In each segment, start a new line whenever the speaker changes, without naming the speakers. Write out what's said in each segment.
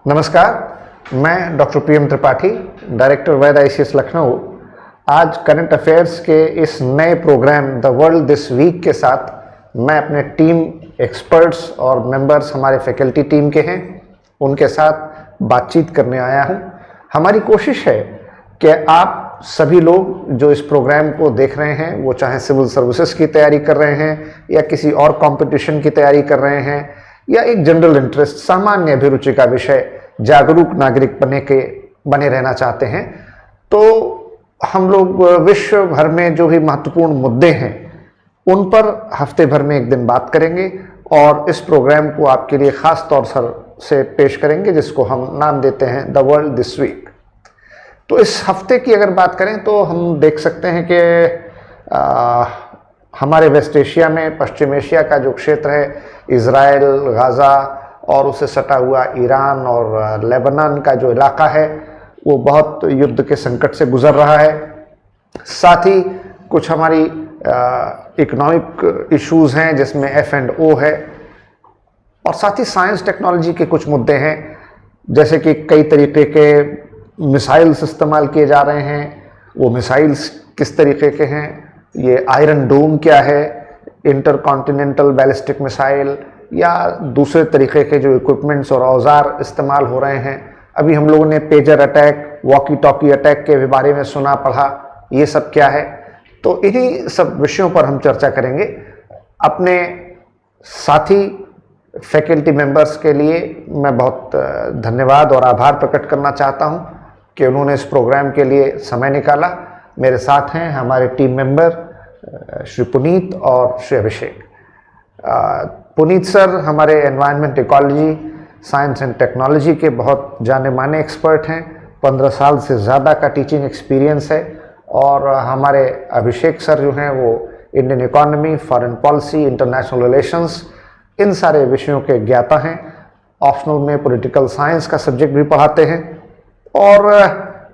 नमस्कार, मैं doctor PM Tripathi, director Vaid ICS Lucknow. आज करंट अफेयर्स के इस नए programme the world this week के साथ मैं अपने टीम एक्सपर्ट्स और मेंबर्स हमारे फैकल्टी टीम के हैं, उनके साथ बातचीत करने आया हूं। हमारी कोशिश है कि आप सभी लोग जो इस प्रोग्राम को देख रहे हैं, वो चाहे सिविल सर्विसेज की तैयारी कर रहे हैं या किसी और कंपटीशन की तैयारी कर रहे हैं या एक जनरल इंटरेस्ट सामान्य अभिरुचि का विषय जागरूक नागरिक बने रहना चाहते हैं, तो हम लोग विश्व भर में जो भी महत्वपूर्ण मुद्दे हैं उन पर हफ्ते भर में एक दिन बात करेंगे और इस प्रोग्राम को आपके लिए खास तौर से पेश करेंगे, जिसको हम नाम देते हैं द वर्ल्ड दिस वीक। तो इस हफ्ते की अगर बात करें तो हम देख सकते हैं कि हमारे वेस्ट एशिया में, पश्चिम एशिया का जो क्षेत्र है, इज़राइल, गाज़ा और उससे सटा हुआ ईरान और लेबनान का जो इलाका है, वो बहुत युद्ध के संकट से गुजर रहा है। साथ ही कुछ हमारी इकोनॉमिक इश्यूज हैं जिसमें F&O है, और साथ ही साइंस टेक्नोलॉजी के कुछ मुद्दे हैं, जैसे कि कई तरीके के मिसाइल्स इस्तेमाल किए जा रहे हैं। वो मिसाइल्स किस तरीके के हैं, ये आयरन डोम क्या है, इंटरकॉन्टिनेंटल बैलिस्टिक मिसाइल या दूसरे तरीके के जो इक्विपमेंट्स और औजार इस्तेमाल हो रहे हैं। अभी हम लोगों ने pager attack, walkie talkie attack के बारे में सुना पढ़ा, ये सब क्या है। तो इन्हीं सब विषयों पर हम चर्चा करेंगे। अपने साथी फैकल्टी मेंबर्स के लिए मैं बहुत धन्यवाद और आभार प्रकट करना चाहता हूं कि उन्होंने इस प्रोग्राम के लिए समय निकाला। मेरे साथ हैं हमारे टीम मेंबर श्री पुनीत और श्री अभिषेक। पुनीत सर हमारे environment ecology, science and technology के बहुत जाने माने एक्सपर्ट हैं, 15 साल से ज़्यादा का टीचिंग एक्सपीरियंस है। और हमारे अभिषेक सर जो हैं वो Indian economy, foreign policy, international relations, इन सारे विषयों के ज्ञाता हैं। ऑप्शनल में पॉलिटिकल साइंस का सब्जेक्ट भी पढ़ाते हैं और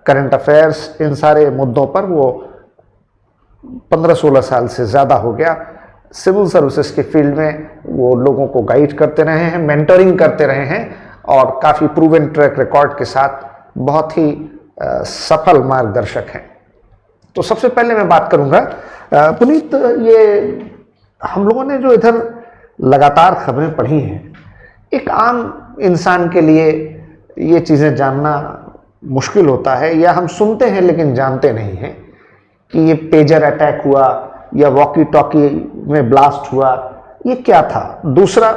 करंट अफेयर्स, इन सारे मुद्दों पर वो 15-16 साल से ज़्यादा हो गया सिविल सर्विसेज के फील्ड में वो लोगों को गाइड करते रहे हैं, मेंटरिंग करते रहे हैं और काफ़ी प्रूवन ट्रैक रिकॉर्ड के साथ बहुत ही सफल मार्गदर्शक हैं। तो सबसे पहले मैं बात करूंगा पुनीत, ये हम लोगों ने जो इधर लगातार खबरें पढ़ी हैं, एक आम इंसान के लिए ये चीज़ें जानना मुश्किल होता है, या हम सुनते हैं लेकिन जानते नहीं हैं कि ये पेजर अटैक हुआ या वॉकी टॉकी में ब्लास्ट हुआ, ये क्या था। दूसरा,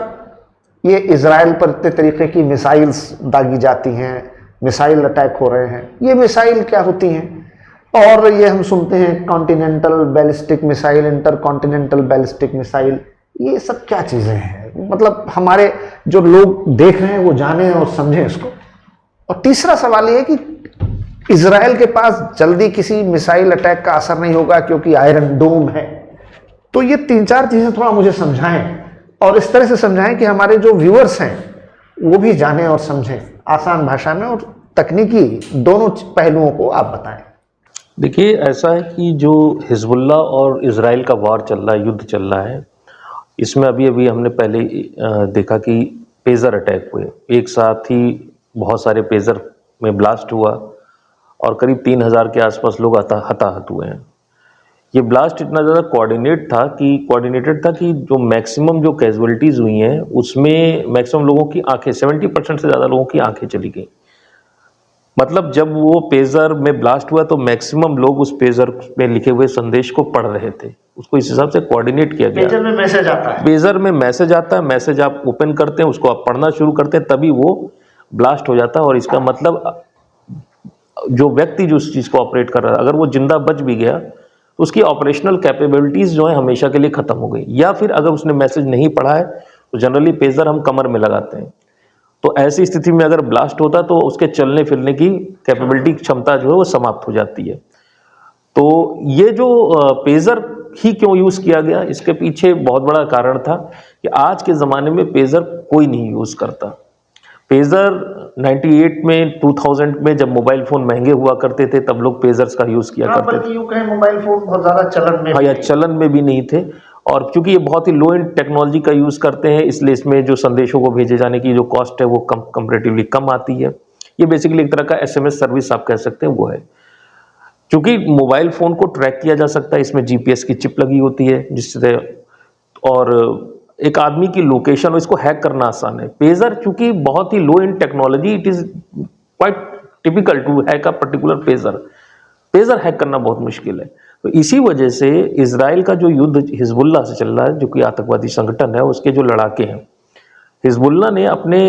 ये इजराइल पर इतने तरीके की मिसाइल्स दागी जाती हैं, मिसाइल अटैक हो रहे हैं, ये मिसाइल क्या होती हैं। और ये हम सुनते हैं continental ballistic missile, intercontinental ballistic missile, ये सब क्या चीज़ें हैं, मतलब हमारे जो लोग देख रहे हैं वो जाने और समझें इसको। और तीसरा सवाल ये है कि इजराइल के पास जल्दी किसी मिसाइल अटैक का असर नहीं होगा क्योंकि आयरन डोम है। तो ये 3-4 चीजें थोड़ा मुझे समझाएं, और इस तरह से समझाएं कि हमारे जो व्यूअर्स हैं वो भी जानें और समझें, आसान भाषा में और तकनीकी दोनों पहलुओं को आप बताएं।
देखिए, ऐसा है कि जो हिजबुल्ला और इजराइल का वार चल रहा है, युद्ध चल रहा है, इसमें अभी अभी हमने पहले देखा कि पेजर अटैक हुए, एक साथ ही बहुत सारे पेजर में ब्लास्ट हुआ और करीब 3000 के आसपास लोग हताहत हुए हैं। ये ब्लास्ट इतना ज़्यादा कोऑर्डिनेटेड था कि जो मैक्सिमम जो कैजुअलिटीज़ हुई हैं उसमें मैक्सिमम लोगों की आंखें, 70% से ज़्यादा लोगों की आंखें चली गई। मतलब जब वो पेजर में ब्लास्ट हुआ तो मैक्सिमम लोग उस पेजर में लिखे हुए संदेश को पढ़ रहे थे, उसको इस हिसाब से कोऑर्डिनेट किया गया।
पेजर में मैसेज आता है,
पेजर में मैसेज आता है, मैसेज आप ओपन करते हैं, उसको आप पढ़ना शुरू करते हैं, तभी वो ब्लास्ट हो जाता है। और इसका मतलब जो व्यक्ति जो उस चीज़ को ऑपरेट कर रहा है, अगर वो जिंदा बच भी गया तो उसकी ऑपरेशनल कैपेबिलिटीज़ जो है हमेशा के लिए ख़त्म हो गई। या फिर अगर उसने मैसेज नहीं पढ़ा है तो जनरली पेजर हम कमर में लगाते हैं, तो ऐसी स्थिति में अगर ब्लास्ट होता तो उसके चलने फिरने की कैपेबिलिटी, क्षमता जो है वो समाप्त हो जाती है। तो ये जो पेजर ही क्यों यूज़ किया गया, इसके पीछे बहुत बड़ा कारण था कि आज के ज़माने में पेजर कोई नहीं यूज़ करता। पेजर 98 में, 2000 में जब मोबाइल फ़ोन महंगे हुआ करते थे तब लोग पेजर्स का यूज़ किया करते थे।
यूँ कहें मोबाइल फ़ोन बहुत ज़्यादा चलन में,
हाँ, या चलन में भी नहीं थे। और क्योंकि ये बहुत ही लो एंड टेक्नोलॉजी का यूज़ करते हैं, इसलिए इसमें जो संदेशों को भेजे जाने की जो कॉस्ट है वो कंपैरेटिवली कम आती है। ये बेसिकली एक तरह का SMS सर्विस आप कह सकते हैं वो है। क्योंकि मोबाइल फ़ोन को ट्रैक किया जा सकता है, इसमें GPS की चिप लगी होती है जिससे, और एक आदमी की लोकेशन और इसको हैक करना आसान है। पेजर चूंकि बहुत ही low end technology, it is quite typical to hack a particular pager hack करना बहुत मुश्किल है। तो इसी वजह से इजराइल का जो युद्ध हिजबुल्लाह से चल रहा है, जो कि आतंकवादी संगठन है, उसके जो लड़ाके हैं, हिजबुल्लाह ने अपने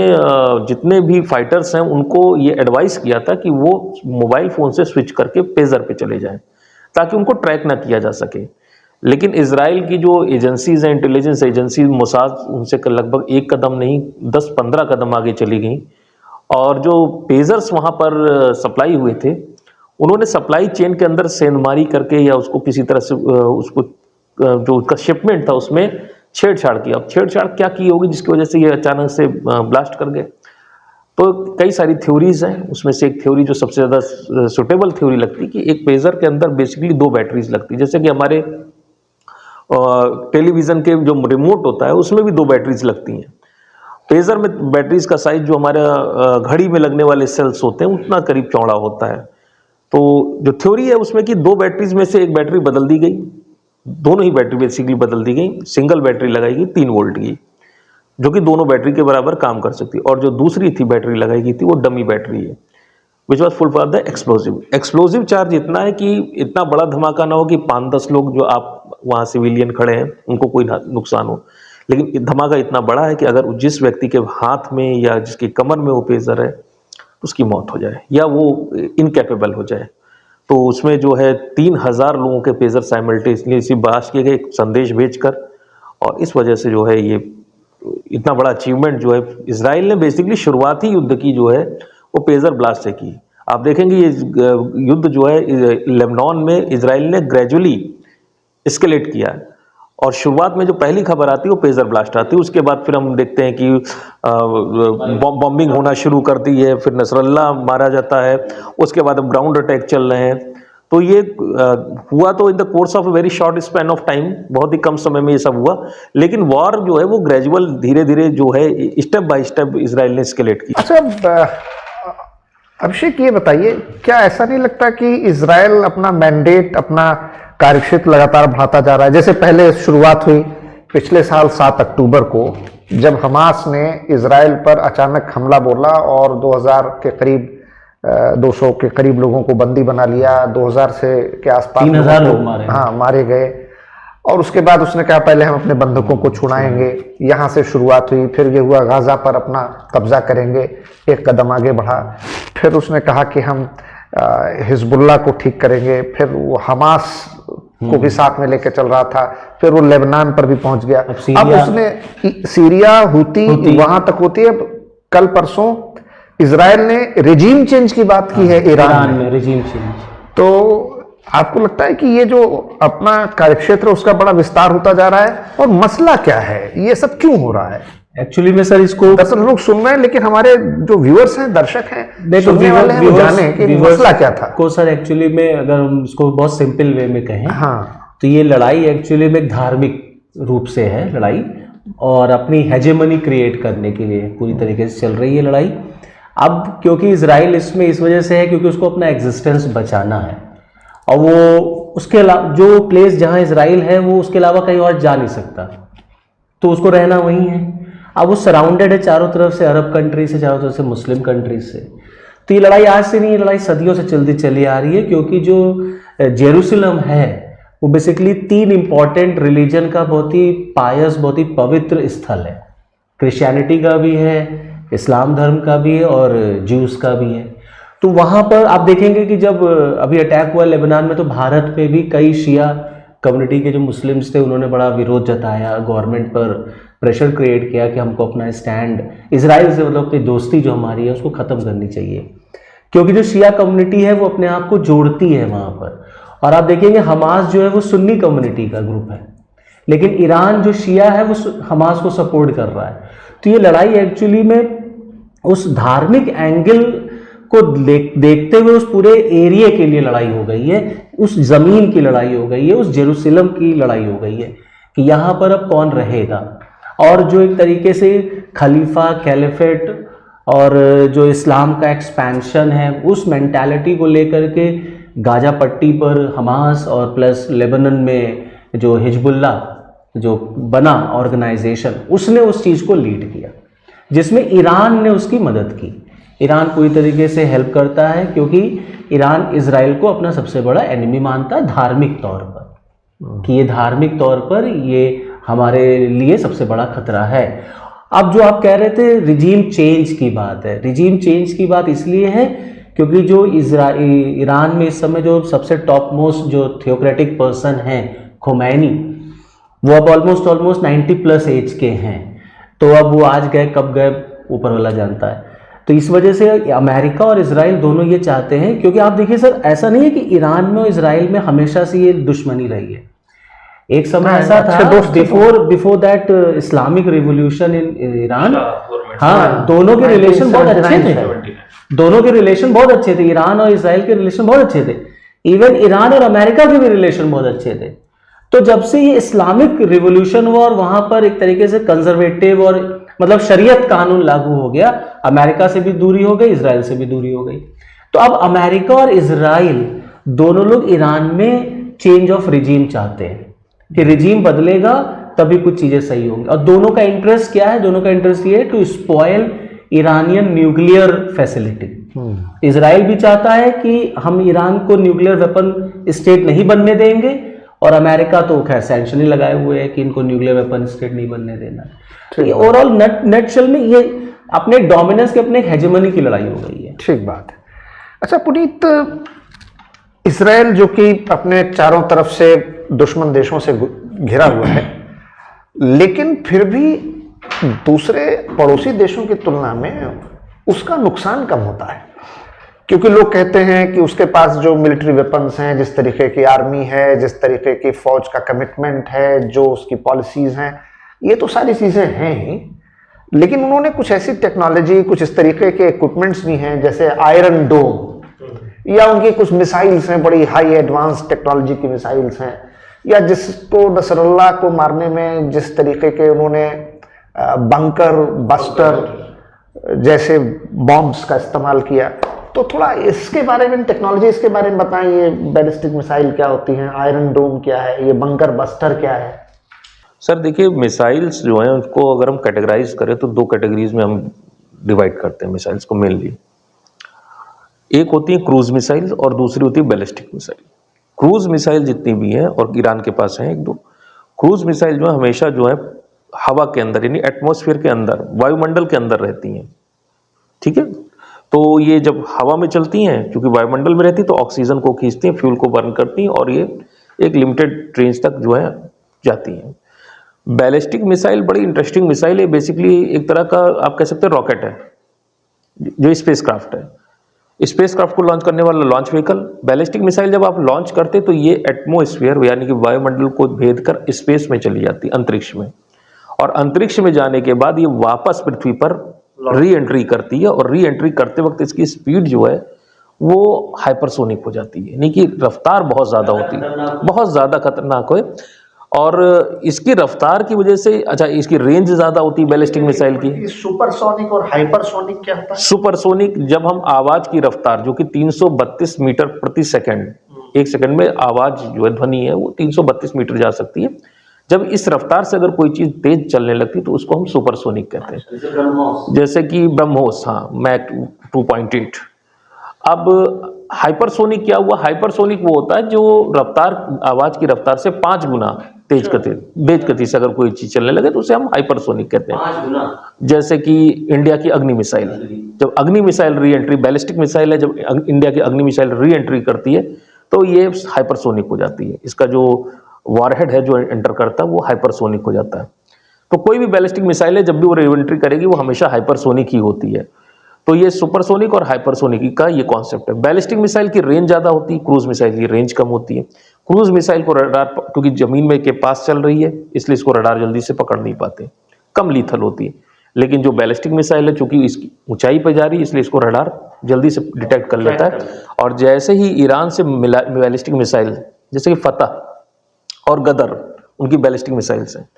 जितने भी फाइटर्स हैं उनको ये एडवाइस किया था कि वो मोबाइल फ़ोन से स्विच करके पेजर पे चले जाएं ताकि उनको ट्रैक ना किया जा सके। लेकिन इजराइल की जो एजेंसीज हैं, इंटेलिजेंस एजेंसी मोसाद, उनसे लगभग एक कदम नहीं 10-15 कदम आगे चली गई, और जो पेजर्स वहाँ पर सप्लाई हुए थे, उन्होंने सप्लाई चेन के अंदर सेंधमारी करके या उसको किसी तरह से उसको जो उसका शिपमेंट था उसमें छेड़छाड़ किया। अब छेड़छाड़ क्या की होगी जिसकी वजह से ये अचानक से ब्लास्ट कर गए? तो कई सारी थ्योरीज हैं, उसमें से एक थ्योरी जो सबसे ज़्यादा सुटेबल थ्योरी लगती है कि एक पेजर के अंदर बेसिकली 2 बैटरीज लगती है। जैसे कि हमारे टेलीविज़न के जो रिमोट होता है उसमें भी 2 बैटरीज लगती हैं। पेजर में बैटरीज का साइज जो हमारे घड़ी में लगने वाले सेल्स होते हैं उतना करीब चौड़ा होता है। तो जो थ्योरी है उसमें कि 2 बैटरीज में से एक बैटरी बदल दी गई, दोनों ही बैटरी बेसिकली बदल दी गई, सिंगल बैटरी लगाई गई 3 वोल्ट की, जो कि दोनों बैटरी के बराबर काम कर सकती है, और जो दूसरी थी बैटरी लगाई गई थी वो डमी बैटरी है, which was full for the explosive charge इतना है कि इतना बड़ा धमाका ना हो कि 5-10 लोग जो आप वहाँ सिविलियन खड़े हैं उनको कोई नुकसान हो, लेकिन धमाका इतना बड़ा है कि अगर जिस व्यक्ति के हाथ में या जिसकी कमर में वो पेजर है उसकी मौत हो जाए या वो इनकैपेबल हो जाए। तो उसमें जो है 3000 लोगों के पेजर साइमल्टेनियसली ब्लास्ट किए गए एक संदेश भेजकर, और इस वजह से जो है ये इतना बड़ा अचीवमेंट जो है इजराइल ने बेसिकली शुरुआती युद्ध की जो है वो पेजर ब्लास्ट से की। आप देखेंगे ये युद्ध जो है लेबनान में इजराइल ने ग्रेजुअली एस्केलेट किया है, और शुरुआत में जो पहली खबर आती है वो पेजर ब्लास्ट आती है, उसके बाद फिर हम देखते हैं कि बॉम्बिंग होना शुरू करती है, फिर नसरल्ला मारा जाता है, उसके बाद अब ग्राउंड अटैक चल रहे हैं। तो ये हुआ तो in the course of a very short span of time, बहुत ही कम समय में ये सब हुआ, लेकिन वॉर जो है वो ग्रेजुअल धीरे धीरे जो है स्टेप बाय स्टेप इजराइल ने एस्केलेट किया।
अच्छा अभिषेक, ये बताइए क्या ऐसा नहीं लगता कि इजराइल अपना मैंडेट, अपना कार्यक्षेत्र लगातार बढ़ाता जा रहा है? जैसे पहले शुरुआत हुई पिछले साल 7 अक्टूबर को, जब हमास ने इजराइल पर अचानक हमला बोला और 2000 के करीब 200 के करीब लोगों को बंदी बना लिया, 2000 से के आसपास
3000 लोग
मारे गए, और उसके बाद उसने कहा पहले हम अपने बंधकों को छुड़ाएंगे। यहाँ से शुरुआत हुई, फिर ये हुआ गाजा पर अपना कब्जा करेंगे, एक कदम आगे बढ़ा, फिर उसने कहा कि हम हिजबुल्लाह को ठीक करेंगे, फिर वो हमास को भी साथ में लेकर चल रहा था, फिर वो लेबनान पर भी पहुंच गया। अब उसने सीरिया हुती वहां तक होती है। कल परसों इजराइल ने रेजिम चेंज की बात की है ईरान में,
रेजिम चेंज।
तो आपको लगता है कि ये जो अपना कार्यक्षेत्र उसका बड़ा विस्तार होता जा रहा है, और मसला क्या है, ये सब क्यों हो रहा है?
एक्चुअली में सर इसको
दरअसल लोग सुन रहे हैं, लेकिन हमारे जो व्यूअर्स हैं, दर्शक हैं, सुनने वाले हैं, वो जाने कि मसला क्या था।
को सर एक्चुअली में अगर हम इसको बहुत सिंपल वे में कहें,
हाँ,
तो ये लड़ाई एक्चुअली में धार्मिक रूप से है लड़ाई, और अपनी हेजेमनी क्रिएट करने के लिए पूरी तरीके से चल रही है लड़ाई। अब क्योंकि इजराइल इसमें इस वजह से है क्योंकि उसको अपना एग्जिस्टेंस बचाना है, और वो उसके अलावा जो प्लेस जहाँ इजराइल है वो उसके अलावा कहीं और जा नहीं सकता, तो उसको रहना वहीं है। अब वो सराउंडेड है चारों तरफ से अरब कंट्री से, चारों तरफ से मुस्लिम कंट्रीज से। तो ये लड़ाई आज से नहीं, ये लड़ाई सदियों से चलती चली आ रही है, क्योंकि जो जेरूसलम है वो बेसिकली 3 इंपॉर्टेंट रिलीजन का बहुत ही पायस, बहुत ही पवित्र स्थल है। क्रिश्चियनिटी का भी है, इस्लाम धर्म का भी है, और ज्यूस का भी है। तो वहाँ पर आप देखेंगे कि जब अभी अटैक हुआ लेबनान में, तो भारत पे भी कई शिया कम्युनिटी के जो मुस्लिम्स थे उन्होंने बड़ा विरोध जताया, गवर्नमेंट पर प्रेशर क्रिएट किया कि हमको अपना स्टैंड इजराइल से, मतलब अपनी दोस्ती जो हमारी है उसको ख़त्म करनी चाहिए, क्योंकि जो शिया कम्युनिटी है वो अपने आप को जोड़ती है वहाँ पर। और आप देखेंगे हमास जो है वो सुन्नी कम्युनिटी का ग्रुप है, लेकिन ईरान जो शिया है वो हमास को सपोर्ट कर रहा है। तो ये लड़ाई एक्चुअली में उस धार्मिक एंगल को देखते हुए उस पूरे एरिया के लिए लड़ाई हो गई है, उस जमीन की लड़ाई हो गई है, उस जेरूसलम की लड़ाई हो गई है। कि यहाँ पर अब कौन रहेगा, और जो एक तरीके से खलीफा, कैलिफेट और जो इस्लाम का एक्सपेंशन है उस मेंटालिटी को लेकर के गाजा पट्टी पर हमास और प्लस लेबनान में जो हिजबुल्लाह जो बना ऑर्गेनाइजेशन, उसने उस चीज़ को लीड किया, जिसमें ईरान ने उसकी मदद की। ईरान पूरी तरीके से हेल्प करता है क्योंकि ईरान इजराइल को अपना सबसे बड़ा एनिमी मानता है धार्मिक तौर पर, कि ये धार्मिक तौर पर ये हमारे लिए सबसे बड़ा खतरा है। अब जो आप कह रहे थे रिजीम चेंज की बात है, रिजीम चेंज की बात इसलिए है क्योंकि जो ईरान में इस समय जो सबसे टॉप मोस्ट जो थियोक्रेटिक पर्सन हैं खोमैनी, वो अब ऑलमोस्ट 90+ एज के हैं। तो अब वो आज गए कब गए ऊपर वाला जानता है। तो इस वजह से अमेरिका और इजराइल दोनों ये चाहते हैं, क्योंकि आप देखिए सर, ऐसा नहीं है कि ईरान में और इजराइल में हमेशा से ये दुश्मनी रही है। एक समय ऐसा था before that Islamic revolution in Iran, हाँ, दोनों के रिलेशन बहुत अच्छे थे, दोनों के रिलेशन बहुत अच्छे थे, ईरान और इजराइल के रिलेशन बहुत अच्छे थे, इवन ईरान और अमेरिका के भी रिलेशन बहुत अच्छे थे। तो जब से ये इस्लामिक रिवॉल्यूशन हुआ और वहां पर एक तरीके से कंजर्वेटिव और मतलब शरीयत कानून लागू हो गया, अमेरिका से भी दूरी हो गई, इजराइल से भी दूरी हो गई। तो अब अमेरिका और इजराइल दोनों लोग ईरान में चेंज ऑफ रिजीम चाहते हैं कि रिजीम बदलेगा तभी कुछ चीजें सही होंगी। और दोनों का इंटरेस्ट क्या है? दोनों का इंटरेस्ट ये है to spoil Iranian nuclear facility. Israel भी चाहता है कि हम ईरान को न्यूक्लियर वेपन स्टेट नहीं बनने देंगे, और अमेरिका तो खैर सैंक्शन ही लगाए हुए है कि इनको न्यूक्लियर वेपन स्टेट नहीं बनने देना है। ओवरऑल नटशेल में ये अपने डोमिनेंस के अपने हेजेमनी की लड़ाई हो गई है।
ठीक बात है। अच्छा पुनीत, इजराइल जो कि अपने चारों तरफ से दुश्मन देशों से घिरा हुआ है, लेकिन फिर भी दूसरे पड़ोसी देशों की तुलना में उसका नुकसान कम होता है, क्योंकि लोग कहते हैं कि उसके पास जो मिलिट्री वेपन्स हैं, जिस तरीके की आर्मी है, जिस तरीके की फौज का कमिटमेंट है, जो उसकी पॉलिसीज हैं, ये तो सारी चीजें हैं ही, लेकिन उन्होंने कुछ ऐसी टेक्नोलॉजी, कुछ इस तरीके के इक्विपमेंट्स भी हैं, जैसे आयरन डोम, या उनकी कुछ मिसाइल्स हैं, बड़ी हाई एडवांस टेक्नोलॉजी की मिसाइल्स हैं, या जिसको नसरुल्लाह को मारने में जिस तरीके के उन्होंने बंकर बस्टर जैसे बॉम्ब्स का इस्तेमाल किया। तो थोड़ा इसके बारे में, टेक्नोलॉजी के बारे में बताएं, ये बैलिस्टिक मिसाइल क्या होती हैं, आयरन डोम क्या है, ये बंकर बस्टर क्या है?
सर देखिए, मिसाइल्स जो हैं उसको अगर हम कैटेगराइज करें तो दो कैटेगरीज में हम डिवाइड करते हैं मिसाइल्स को मेनली। एक होती है क्रूज मिसाइल और दूसरी होती है बैलिस्टिक मिसाइल। क्रूज मिसाइल जितनी भी हैं, और ईरान के पास हैं एक दो, क्रूज मिसाइल जो है हमेशा जो है हवा के अंदर यानी एटमॉस्फेयर के अंदर, वायुमंडल के अंदर रहती हैं। ठीक है, तो ये जब हवा में चलती हैं, क्योंकि वायुमंडल में रहती है तो ऑक्सीजन को खींचती हैं, फ्यूल को बर्न करती हैं, और ये एक लिमिटेड रेंज तक जो है जाती हैं। बैलिस्टिक मिसाइल बड़ी इंटरेस्टिंग मिसाइल है, बेसिकली एक तरह का आप कह सकते हैं रॉकेट है, जो स्पेस क्राफ्ट है, स्पेस क्राफ्ट को लॉन्च करने वाला लॉन्च व्हीकल। बैलिस्टिक मिसाइल जब आप लॉन्च करते तो ये एटमॉस्फेयर यानी कि वायुमंडल को भेद कर स्पेस में चली जाती, अंतरिक्ष में, और अंतरिक्ष में जाने के बाद ये वापस पृथ्वी पर री एंट्री करती है, और री एंट्री करते वक्त इसकी स्पीड जो है वो हाइपरसोनिक हो जाती है, यानी कि रफ्तार बहुत ज़्यादा होती है, बहुत ज़्यादा खतरनाक है। और इसकी रफ्तार की वजह से, अच्छा, इसकी रेंज ज़्यादा होती है बैलिस्टिक मिसाइल की।
सुपरसोनिक और हाइपरसोनिक क्या होता है?
सुपरसोनिक जब हम आवाज़ की रफ्तार जो कि 332 मीटर प्रति सेकंड, एक सेकंड में आवाज़ जो है ध्वनि है वो 332 मीटर जा सकती है, जब इस रफ्तार से अगर कोई चीज़ तेज चलने लगती तो उसको हम सुपरसोनिक कहते हैं, जैसे कि ब्रह्मोस, हाँ, मैक 2.8। अब हाइपरसोनिक क्या हुआ? हाइपरसोनिक वो होता है जो रफ्तार, आवाज़ की रफ्तार से 5 गुना तेज गति से अगर कोई चीज़ चलने लगे तो उसे हम हाइपरसोनिक कहते हैं।
5 गुना।
जैसे कि इंडिया की अग्नि मिसाइल, जब अग्नि missile re entry, ballistic missile है, जब इंडिया की अग्नि मिसाइल री एंट्री करती है तो ये हाइपरसोनिक हो जाती है, इसका जो वॉरहेड है जो एंटर करता है वो हाइपरसोनिक हो जाता है। तो कोई भी बैलिस्टिक मिसाइल है जब भी वो री एंट्री करेगी वो हमेशा हाइपरसोनिक ही होती है। तो ये सुपरसोनिक और हाइपरसोनिक का ये कॉन्सेप्ट है। बैलिस्टिक मिसाइल की रेंज ज़्यादा होती है, क्रूज मिसाइल की रेंज कम होती है। क्रूज मिसाइल को रडार, क्योंकि जमीन में के पास चल रही है इसलिए इसको रडार जल्दी से पकड़ नहीं पाते, कम लीथल होती है। लेकिन जो बैलिस्टिक मिसाइल है चूंकि इसकी ऊंचाई पर जा रही है इसलिए इसको रडार जल्दी से डिटेक्ट कर लेता है। और जैसे ही ईरान से बैलिस्टिक मिसाइल जैसे कि फतह और गदर उनकी बैलिस्टिक मिसाइल्स हैं।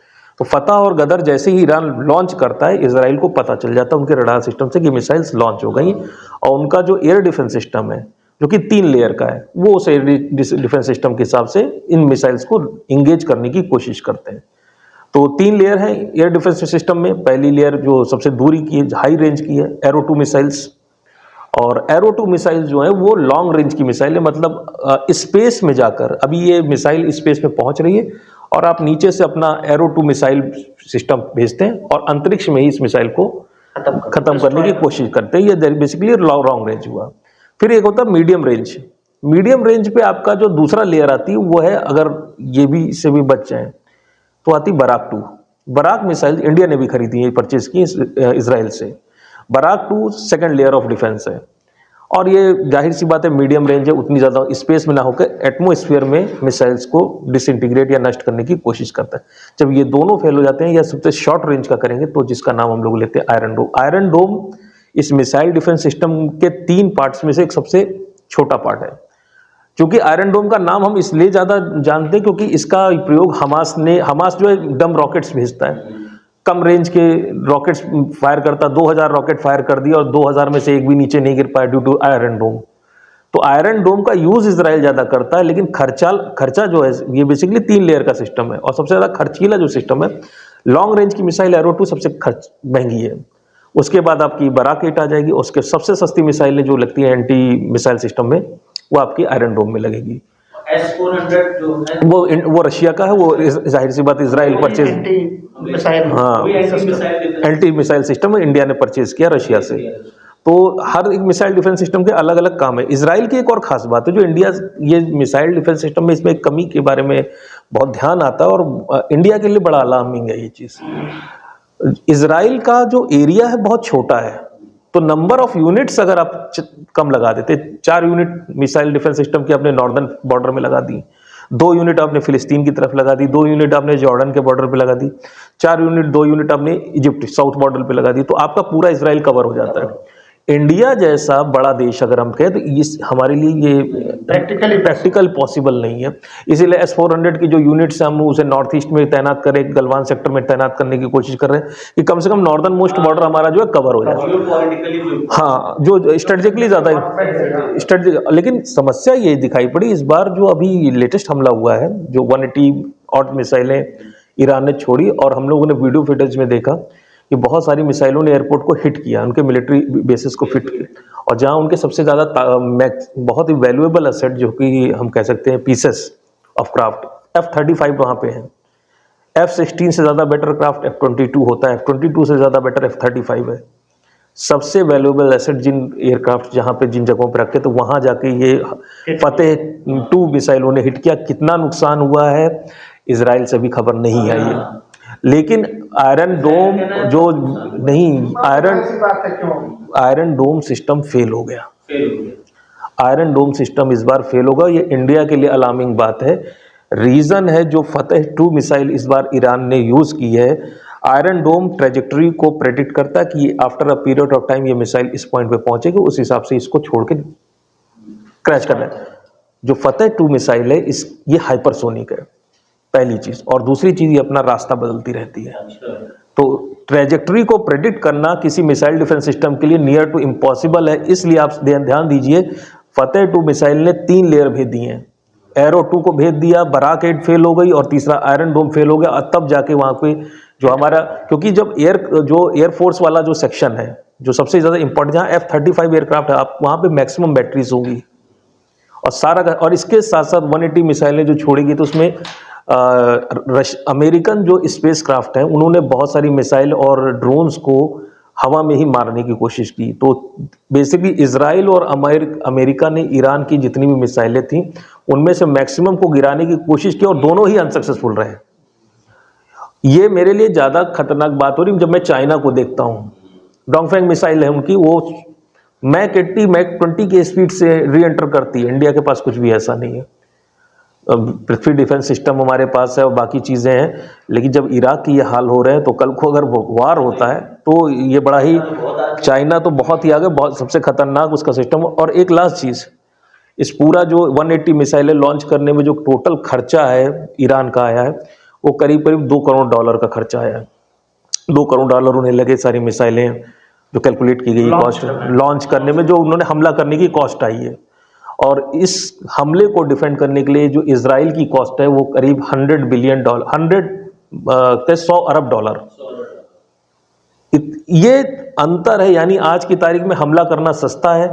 तो फतह और गदर जैसे ही ईरान लॉन्च करता है, इजराइल को पता चल जाता है उनके रडार सिस्टम से कि मिसाइल्स लॉन्च हो गई, और उनका जो एयर डिफेंस सिस्टम है जो कि 3 लेयर का है, वो उस एयर डिफेंस सिस्टम के हिसाब से इन मिसाइल्स को इंगेज करने की कोशिश करते हैं। तो 3 लेयर हैं एयर डिफेंस सिस्टम में। पहली लेयर जो सबसे दूरी की है, हाई रेंज की है, एरो 2 मिसाइल्स। और एरो 2 मिसाइल जो है वो लॉन्ग रेंज की मिसाइल है, मतलब स्पेस में जाकर, अभी ये मिसाइल स्पेस में पहुंच रही है और आप नीचे से अपना एरो 2 मिसाइल सिस्टम भेजते हैं और अंतरिक्ष में ही इस मिसाइल को खत्म करने की कोशिश करते हैं। ये बेसिकली लॉन्ग रेंज हुआ। फिर एक होता है मीडियम रेंज। मीडियम रेंज पे आपका जो दूसरा लेयर आती है वो है, अगर ये भी इससे भी बच जाए तो आती बराक 2। बराक मिसाइल इंडिया ने भी खरीदी है, परचेज की इजराइल से। Barak 2 second layer of defence है, और ये जाहिर सी बात है मीडियम रेंज है, उतनी ज़्यादा स्पेस में ना होकर एटमोस्फेयर में मिसाइल्स को डिसइंटीग्रेट या नष्ट करने की कोशिश करता है। जब ये दोनों फेल हो जाते हैं या सबसे शॉर्ट रेंज का करेंगे तो जिसका नाम हम लोग लेते हैं आयरन डोम। आयरन डोम इस मिसाइल डिफेंस सिस्टम के 3 पार्ट्स में से एक सबसे छोटा पार्ट है। क्योंकि आयरन डोम का नाम हम इसलिए ज़्यादा जानते हैं क्योंकि इसका प्रयोग हमास जो है डम रॉकेट्स भेजता है, कम रेंज के रॉकेट्स फायर करता, 2000 रॉकेट फायर कर दिया और 2000 में से एक भी नीचे नहीं गिर पाया ड्यू टू आयरन डोम। तो आयरन डोम का यूज इजराइल ज़्यादा करता है, लेकिन खर्चा जो है, ये बेसिकली 3 लेयर का सिस्टम है और सबसे ज़्यादा खर्चीला जो सिस्टम है, लॉन्ग रेंज की मिसाइल एरो 2 सबसे महंगी है। उसके बाद आपकी बराक 8 आ जाएगी, उसके सबसे सस्ती मिसाइलें जो लगती है एंटी मिसाइल सिस्टम में, वो आपकी आयरन डोम में लगेगी।
S-400 जो है
वो रशिया का है, वो जाहिर सी बात इजराइल परचेज, हाँ, एंटी मिसाइल सिस्टम इंडिया ने परचेज किया रशिया से। तो हर एक मिसाइल डिफेंस सिस्टम के अलग अलग काम है। इजराइल की एक और खास बात है जो इंडिया, ये मिसाइल डिफेंस सिस्टम में इसमें एक कमी के बारे में बहुत ध्यान आता है और इंडिया के लिए बड़ा अलार्मिंग है ये चीज़। इजराइल का जो एरिया है बहुत छोटा है, तो नंबर ऑफ यूनिट्स अगर आप कम लगा देते, 4 यूनिट मिसाइल डिफेंस सिस्टम की आपने नॉर्दर्न बॉर्डर में लगा दी, 2 यूनिट आपने फिलिस्तीन की तरफ लगा दी, 2 यूनिट आपने जॉर्डन के बॉर्डर पे लगा दी, 2 यूनिट आपने इजिप्ट साउथ बॉर्डर पे लगा दी, तो आपका पूरा इजराइल कवर हो जाता है। इंडिया जैसा बड़ा देश अगर हम कहें तो इस हमारे लिए ये प्रैक्टिकल पॉसिबल नहीं है। इसीलिए S-400 की जो यूनिट्स हैं हम उसे नॉर्थ ईस्ट में तैनात करें, गलवान सेक्टर में तैनात करने की कोशिश कर रहे हैं कि कम से कम नॉर्दर्न मोस्ट बॉर्डर हमारा जो है कवर हो जाए। हाँ, जो स्ट्रेटेजिकली ज़्यादा स्ट्रेटेजिक। लेकिन समस्या ये दिखाई पड़ी इस बार, जो अभी लेटेस्ट हमला हुआ है, जो 180 ऑड मिसाइलें ईरान ने छोड़ी, और हम लोगों ने वीडियो फुटेज में देखा कि बहुत सारी मिसाइलों ने एयरपोर्ट को हिट किया, उनके मिलिट्री बेसिस को हिट किया, और जहां उनके सबसे ज़्यादा बहुत ही वैल्यूएबल एसेट जो कि हम कह सकते हैं पीसेस ऑफ क्राफ्ट, F-35 वहाँ पे हैं। F-16 से ज़्यादा बेटर क्राफ्ट F-22 होता है, F-22 से ज़्यादा बेटर F-35 है। सबसे वैल्यूएबल एसेट जिन एयरक्राफ्ट जहाँ पे जिन जगहों पर रखे, तो वहाँ जाके ये फतेह 2 मिसाइलों ने हिट किया। कितना नुकसान हुआ है इजराइल से भी खबर नहीं आई है, लेकिन आयरन डोम जो नहीं, आयरन डोम सिस्टम फेल हो गया। आयरन डोम सिस्टम इस बार फेल होगा, ये इंडिया के लिए अलार्मिंग बात है। रीजन है जो फतेह 2 मिसाइल इस बार ईरान ने यूज की है, आयरन डोम ट्रेजेक्टरी को प्रेडिक्ट करता है कि after a period of time ये मिसाइल इस पॉइंट पे पहुंचेगी, उस हिसाब से इसको छोड़ के क्रैश करना है। जो फतेह 2 मिसाइल है ये हाइपरसोनिक है, पहली चीज, और दूसरी चीज ये अपना रास्ता बदलती रहती है। तो ट्रेजेक्टरी को प्रेडिक्ट करना किसी मिसाइल डिफेंस सिस्टम के लिए नियर टू इम्पॉसिबल है। इसलिए आप ध्यान दीजिए, फतेह 2 मिसाइल ने 3 लेयर भेज दिए हैं। एरो 2 को भेज दिया, बराक 8 फेल हो गई, और तीसरा आयरन डोम फेल हो गया, और तब जाके वहां पे जो हमारा, क्योंकि जब एयरफोर्स वाला जो सेक्शन है, जो सबसे ज्यादा इंपॉर्टेंट, जहाँ F-35 एयरक्राफ्ट है, आप वहां पे मैक्सिमम बैटरीज होंगी और सारा, और इसके साथ साथ 180 मिसाइलें जो छोड़ेगी, तो उसमें अमेरिकन जो स्पेस क्राफ्ट हैं उन्होंने बहुत सारी मिसाइल और ड्रोन्स को हवा में ही मारने की कोशिश की। तो बेसिकली इजराइल और अमेरिका ने ईरान की जितनी भी मिसाइलें थी उनमें से मैक्सिमम को गिराने की कोशिश की, और दोनों ही अनसक्सेसफुल रहे। ये मेरे लिए ज़्यादा खतरनाक बात हो रही जब मैं चाइना को देखता हूँ। डोंगफेंग मिसाइल है उनकी, वो मैक 20 की स्पीड से री एंटर करती है। इंडिया के पास कुछ भी ऐसा नहीं है, पृथ्वी डिफेंस सिस्टम हमारे पास है और बाकी चीज़ें हैं, लेकिन जब इराक की ये हाल हो रहे हैं तो कल को अगर वार होता है तो ये बड़ा ही, चाइना तो बहुत ही आगे, बहुत सबसे खतरनाक उसका सिस्टम। और एक लास्ट चीज़, इस पूरा जो 180 मिसाइलें लॉन्च करने में जो टोटल खर्चा है ईरान का आया है, वो करीब करीब $2 करोड़ का खर्चा आया। $2 करोड़ उन्हें लगे सारी मिसाइलें जो कैलकुलेट की गई कॉस्ट लॉन्च करने में, जो उन्होंने हमला करने की कॉस्ट आई है। और इस हमले को डिफेंड करने के लिए जो इजराइल की कॉस्ट है वो करीब $100 बिलियन, 100 अरब डॉलर। ये अंतर है, यानी आज की तारीख में हमला करना सस्ता है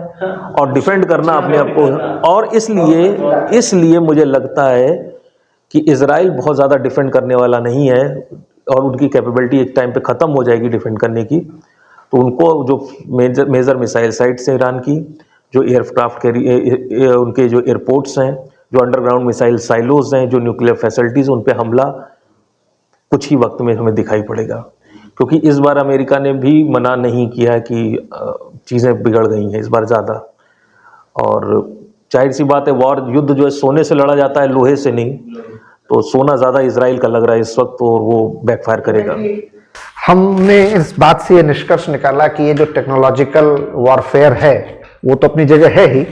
और डिफेंड करना अपने आप को। और इसलिए मुझे लगता है कि इजराइल बहुत ज़्यादा डिफेंड करने वाला नहीं है और उनकी कैपेबिलिटी एक टाइम पे ख़त्म हो जाएगी डिफेंड करने की। तो उनको जो मेजर मिसाइल साइट्स हैं ईरान की, जो एयरक्राफ्ट के उनके जो एयरपोर्ट्स हैं, जो अंडरग्राउंड मिसाइल साइलोज हैं, जो न्यूक्लियर फैसिलिटीज़, उन पे हमला कुछ ही वक्त में हमें दिखाई पड़ेगा। क्योंकि इस बार अमेरिका ने भी मना नहीं किया कि चीज़ें बिगड़ गई हैं इस बार ज़्यादा। और जाहिर सी बात है, वॉर युद्ध जो है सोने से लड़ा जाता है, लोहे से नहीं। तो सोना ज़्यादा इजराइल का लग रहा है इस वक्त, और वो बैकफायर करेगा।
हमने इस बात से ये निष्कर्ष निकाला कि ये जो टेक्नोलॉजिकल वॉरफेयर है वो तो अपनी जगह है ही,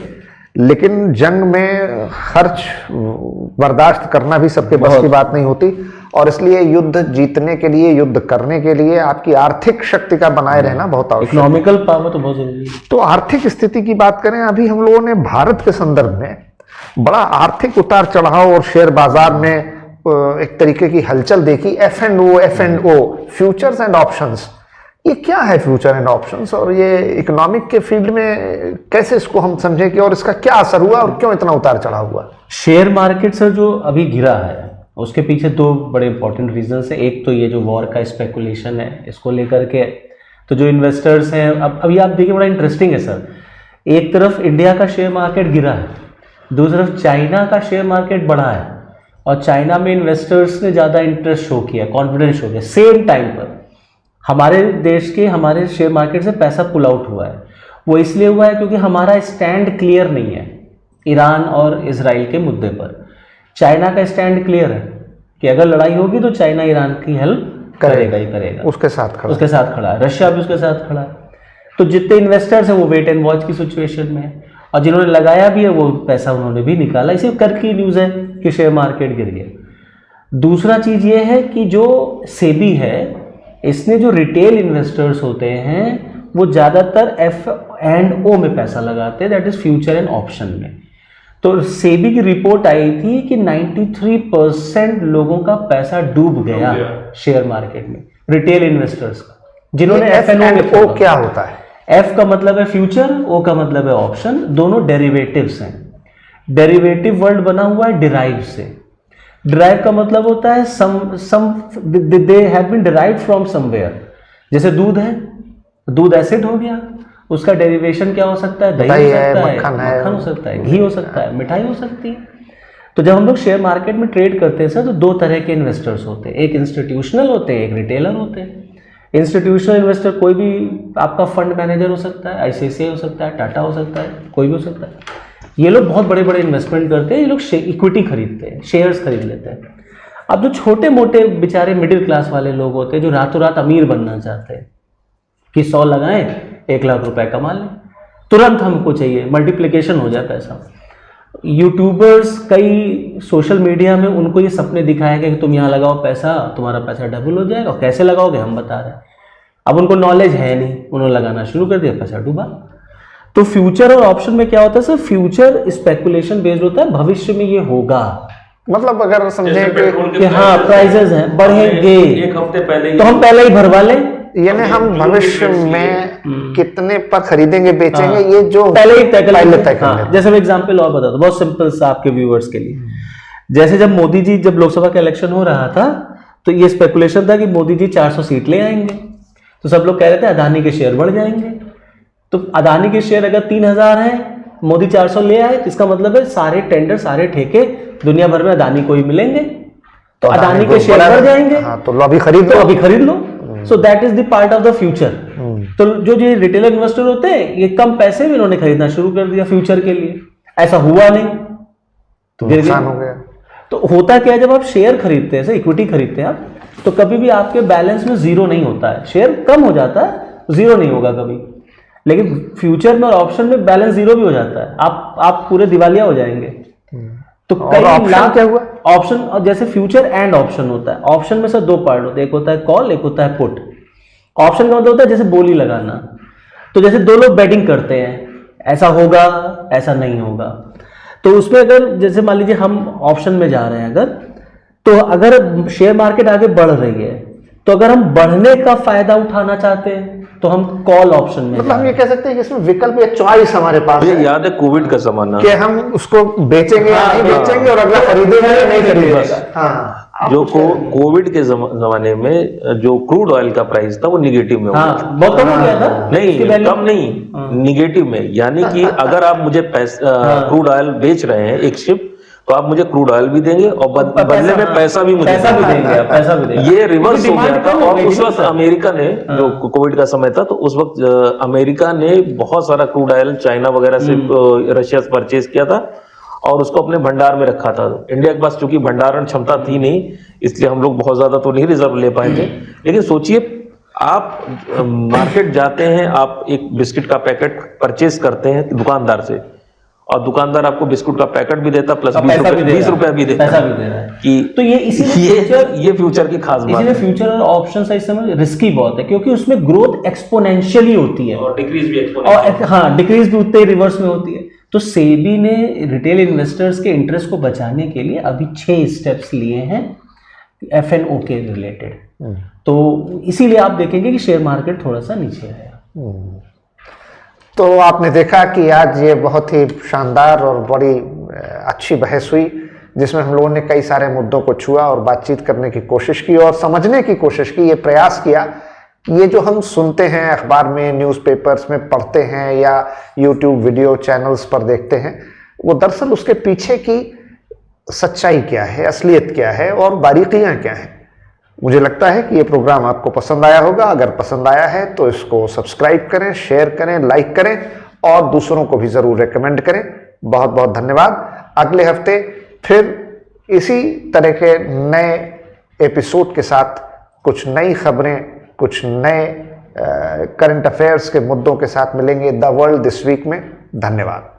लेकिन जंग में खर्च बर्दाश्त करना भी सबके बस की बात नहीं होती। और इसलिए युद्ध जीतने के लिए, युद्ध करने के लिए आपकी आर्थिक शक्ति का बनाए रहना बहुत आवश्यक है।
इकोनॉमिकल पावर तो बहुत जरूरी है।
तो आर्थिक स्थिति की बात करें, अभी हम लोगों ने भारत के संदर्भ में बड़ा आर्थिक उतार चढ़ाव और शेयर बाजार में एक तरीके की हलचल देखी। F&O फ्यूचर्स एंड ऑप्शंस, ये क्या है फ्यूचर एंड ऑप्शंस, और ये इकोनॉमिक के फील्ड में कैसे इसको हम समझें कि, और इसका क्या असर हुआ और क्यों इतना उतार चढ़ाव हुआ?
शेयर मार्केट सर जो अभी गिरा है उसके पीछे दो बड़े इंपॉर्टेंट रीजंस है। एक तो ये जो वॉर का स्पेकुलेशन है, इसको लेकर के तो जो इन्वेस्टर्स हैं, अब अभी आप देखिए बड़ा इंटरेस्टिंग है सर। एक तरफ इंडिया का शेयर मार्केट गिरा है, दूसरी तरफ चाइना का शेयर मार्केट बढ़ा है, और चाइना में इन्वेस्टर्स ने ज़्यादा इंटरेस्ट शो किया, कॉन्फिडेंस शो किया। सेम टाइम पर हमारे देश के, हमारे शेयर मार्केट से पैसा पुल आउट हुआ है। वो इसलिए हुआ है क्योंकि हमारा स्टैंड क्लियर नहीं है ईरान और इजराइल के मुद्दे पर। चाइना का स्टैंड क्लियर है कि अगर लड़ाई होगी तो चाइना ईरान की हेल्प करेगा ही करेगा,
उसके साथ खड़ा है।
रशिया भी उसके साथ खड़ा है। तो जितने इन्वेस्टर्स हैं वो वेट एंड वॉच की सिचुएशन में है, और जिन्होंने लगाया भी है वो पैसा उन्होंने भी निकाला। इसी कर की न्यूज़ है कि शेयर मार्केट गिर गया। दूसरा चीज़ ये है कि जो सेबी है, इसने जो रिटेल इन्वेस्टर्स होते हैं वो ज़्यादातर F&O में पैसा लगाते हैं, that is future and option में। तो सेबी की रिपोर्ट आई थी कि 93% लोगों का पैसा डूब गया शेयर मार्केट में, रिटेल इन्वेस्टर्स का, जिन्होंने F&O।
क्या होता है?
F का मतलब है फ्यूचर, O का मतलब है ऑप्शन, दोनों डेरिवेटिव्स हैं। डेरिवेटिव वर्ड बना हुआ है डिराइव से। डिराइव का मतलब होता है they have been derived from somewhere. जैसे दूध है, दूध एसिड हो गया, उसका डेरिवेशन क्या हो सकता है? दही हो सकता है, मक्खन हो सकता है, घी हो सकता है, मिठाई हो सकती है। तो जब हम लोग शेयर मार्केट में ट्रेड करते हैं सर, तो दो तरह के इन्वेस्टर्स होते हैं, एक इंस्टीट्यूशनल होते हैं, एक रिटेलर होते हैं। इंस्टीट्यूशनल इन्वेस्टर कोई भी आपका फंड मैनेजर हो सकता है, ICICI हो सकता है, टाटा हो सकता है, कोई भी हो सकता है। ये लोग बहुत बड़े बड़े इन्वेस्टमेंट करते हैं, ये लोग इक्विटी खरीदते हैं, शेयर्स खरीद लेते हैं। अब जो छोटे मोटे बेचारे मिडिल क्लास वाले लोग होते हैं, जो रातों रात अमीर बनना चाहते हैं कि 100 लगाएं 1 लाख रुपए कमा लें, तुरंत हमको चाहिए, मल्टीप्लिकेशन हो जाए पैसा। यूट्यूबर्स, कई सोशल मीडिया में उनको ये सपने दिखाए गए कि तुम यहाँ लगाओ पैसा, तुम्हारा पैसा डबल हो जाएगा। और कैसे लगाओगे हम बता रहे हैं। अब उनको नॉलेज है नहीं, उन्होंने लगाना शुरू कर दिया, पैसा डूबा। तो फ्यूचर और ऑप्शन में क्या होता है सर? फ्यूचर स्पेकुलेशन बेस्ड होता है, भविष्य में ये होगा,
मतलब अगर समझे
कि हाँ प्राइजेस हैं, बढ़ेंगे,
एक हफ्ते पहले
तो हम पहले ही भरवा लें,
यानी हम भविष्य में कितने पर खरीदेंगे बेचेंगे, ये जो
पहले ही तय कर
लेते।
जैसे मैं एग्जांपल और बता दूं, बहुत सिंपल सा आपके व्यूअर्स के लिए। जैसे जब मोदी जी, जब लोकसभा का इलेक्शन हो रहा था, तो ये स्पेकुलेशन था कि मोदी जी 400 सीट ले आएंगे। तो सब लोग कह रहे थे अदानी के शेयर बढ़ जाएंगे। तो अदानी के शेयर अगर 3000 है, मोदी 400 ले आए, तो इसका मतलब है सारे टेंडर, सारे ठेके दुनिया भर में अदानी को ही मिलेंगे, तो अदानी के शेयर बढ़ जाएंगे।
तो अभी खरीद लो।
So that is the part of the future. तो जो रिटेलर इन्वेस्टर होते हैं, ये कम पैसे में इन्होंने खरीदना शुरू कर दिया फ्यूचर के लिए। ऐसा हुआ नहीं तो नुकसान हो गया। तो होता क्या है, जब आप शेयर खरीदते हैं, इक्विटी खरीदते हैं आप, तो कभी भी आपके बैलेंस में जीरो नहीं होता है। शेयर कम हो जाता है, जीरो नहीं होगा कभी। लेकिन फ्यूचर में और ऑप्शन में बैलेंस जीरो भी हो जाता है, आप पूरे दिवालिया हो जाएंगे। तो कई लाख क्या हुआ? ऑप्शन, और जैसे फ्यूचर एंड ऑप्शन होता है, ऑप्शन में से दो पार्ट होते हैं, एक होता है कॉल, एक होता है पुट। ऑप्शन का मतलब होता है जैसे बोली लगाना, तो जैसे दो लोग बैटिंग करते हैं, ऐसा होगा ऐसा नहीं होगा, तो उसमें अगर जैसे मान लीजिए हम ऑप्शन में जा रहे हैं अगर, तो अगर शेयर मार्केट आगे बढ़ रही है, तो अगर हम बढ़ने का फायदा उठाना चाहते हैं तो हम कॉल ऑप्शन में
मतलब हम ये कह सकते हैं कि इसमें विकल्प या चॉइस हमारे पास
मुझे
है
याद है कोविड का जमाना,
कि हम उसको बेचेंगे या नहीं बेचेंगे और अगला खरीदेगा या नहीं खरीदेगा। हाँ,
जो कोविड के जमाने में जो क्रूड ऑयल का प्राइस था वो निगेटिव में हो गया।
हाँ, बहुत कम हो गया था उसकी
नहीं,
वैल्यू।
कम नहीं, निगेटिव में, यानी कि अगर आप मुझे क्रूड ऑयल बेच रहे हैं एक शिप, तो आप मुझे क्रूड ऑयल भी देंगे और बदले में पैसा भी मुझे
पैसा भी देंगे, पैसा भी देंगे।
ये रिवर्स हो गया था। और उस वक्त
हाँ।
अमेरिका ने, जो कोविड का समय था, तो उस वक्त अमेरिका ने बहुत सारा क्रूड ऑयल चाइना वगैरह से, रशिया से परचेज किया था और उसको अपने भंडार में रखा था। इंडिया के पास चूंकि भंडारण क्षमता थी नहीं, इसलिए हम लोग बहुत ज्यादा तो नहीं रिजर्व ले पाए थे। लेकिन सोचिए, आप मार्केट जाते हैं, आप एक बिस्किट का पैकेट परचेज करते हैं दुकानदार से, और दुकानदार आपको बिस्कुट का पैकेट भी देता प्लस 20 रुपया भी देता,
पैसा भी दे रहा है
कि
तो ये इसीलिए
ये फ्यूचर की खास बात
इसीलिए
है।
फ्यूचर और ऑप्शन इस समय रिस्की बहुत है, क्योंकि उसमें ग्रोथ एक्सपोनेंशियली होती है
और डिक्रीज भी
और हाँ डिक्रीज भी उतने रिवर्स में होती है। तो सेबी ने रिटेल इन्वेस्टर्स के इंटरेस्ट को बचाने के लिए अभी 6 स्टेप्स लिए हैं FNO के रिलेटेड, तो इसीलिए आप देखेंगे कि शेयर मार्केट थोड़ा सा नीचे आया।
तो आपने देखा कि आज ये बहुत ही शानदार और बड़ी अच्छी बहस हुई, जिसमें हम लोगों ने कई सारे मुद्दों को छुआ और बातचीत करने की कोशिश की और समझने की कोशिश की, ये प्रयास किया कि ये जो हम सुनते हैं अखबार में, न्यूज़पेपर्स में पढ़ते हैं या यूट्यूब वीडियो चैनल्स पर देखते हैं, वो दरअसल उसके पीछे की सच्चाई क्या है, असलियत क्या है और बारीकियां क्या हैं। मुझे लगता है कि ये प्रोग्राम आपको पसंद आया होगा। अगर पसंद आया है तो इसको सब्सक्राइब करें, शेयर करें, लाइक करें और दूसरों को भी ज़रूर रेकमेंड करें। बहुत बहुत धन्यवाद। अगले हफ्ते फिर इसी तरह के नए एपिसोड के साथ कुछ नई खबरें, कुछ नए करंट अफेयर्स के मुद्दों के साथ मिलेंगे द वर्ल्ड दिस वीक में। धन्यवाद।